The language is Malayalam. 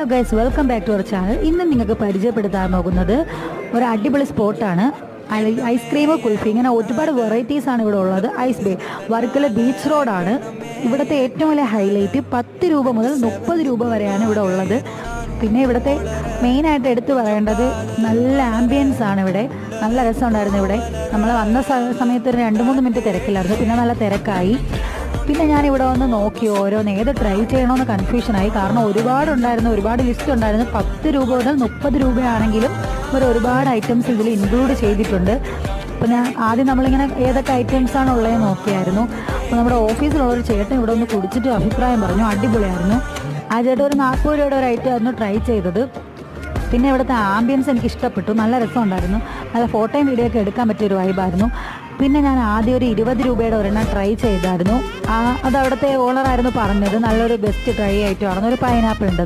Hello guys, welcome back to our channel. ഇന്ന് നിങ്ങൾക്ക് പരിചയപ്പെടുത്താൻ പോകുന്നത് ഒരു അടിപൊളി സ്പോട്ടാണ്. ഐസ്ക്രീം, കുൽഫി, ഇങ്ങനെ ഒരുപാട് വെറൈറ്റീസ് ആണ് ഇവിടെ ഉള്ളത്. ഐസ് ബേ, വർക്കല ബീച്ച് റോഡാണ് ഇവിടുത്തെ ഏറ്റവും വലിയ ഹൈലൈറ്റ്. 10 രൂപ മുതൽ 30 രൂപ വരെയാണ് ഇവിടെ ഉള്ളത്. പിന്നെ ഇവിടുത്തെ മെയിനായിട്ട് എടുത്തു പറയേണ്ടത് നല്ല ആംബിയൻസ് ആണ്. ഇവിടെ നല്ല രസമുണ്ടായിരുന്നു. ഇവിടെ നമ്മൾ വന്ന സമയത്ത് ഒരു 2-3 മിനിറ്റ് തിരക്കില്ലായിരുന്നു, പിന്നെ നല്ല തിരക്കായി. പിന്നെ ഞാനിവിടെ വന്ന് നോക്കി ഓരോന്ന് ഏത് ട്രൈ ചെയ്യണമെന്ന് കൺഫ്യൂഷനായി. കാരണം ഒരുപാട് ലിസ്റ്റ് ഉണ്ടായിരുന്നു. 10 രൂപ മുതൽ 30 രൂപയാണെങ്കിലും ഒരുപാട് ഐറ്റംസ് ഇതിൽ ഇൻക്ലൂഡ് ചെയ്തിട്ടുണ്ട്. അപ്പോൾ ആദ്യം നമ്മളിങ്ങനെ ഏതൊക്കെ ഐറ്റംസാണ് ഉള്ളതെന്ന് നോക്കിയായിരുന്നു. അപ്പോൾ നമ്മുടെ ഓഫീസിലുള്ളൊരു ചേട്ടൻ ഇവിടെ ഒന്ന് കുടിച്ചിട്ട് അഭിപ്രായം പറഞ്ഞു, അടിപൊളിയായിരുന്നു. ആ ചേട്ടൻ ഒരു 40 രൂപയുടെ ഒരു ഐറ്റം ആയിരുന്നു ട്രൈ ചെയ്തത്. പിന്നെ ഇവിടുത്തെ ആംബിയൻസ് എനിക്ക് ഇഷ്ടപ്പെട്ടു, നല്ല രസമുണ്ടായിരുന്നു. നല്ല ഫോട്ടോയും വീഡിയോ ഒക്കെ എടുക്കാൻ പറ്റിയൊരു വൈബായിരുന്നു. പിന്നെ ഞാൻ ആദ്യം ഒരു 20 രൂപയുടെ ഒരെണ്ണം ട്രൈ ചെയ്തായിരുന്നു. അത് അവിടുത്തെ ഓണറായിരുന്നു പറഞ്ഞത് നല്ലൊരു ബെസ്റ്റ് ട്രൈ ആയിട്ട് ആയിരുന്നു. ഒരു പൈനാപ്പിൾ ഉണ്ട്.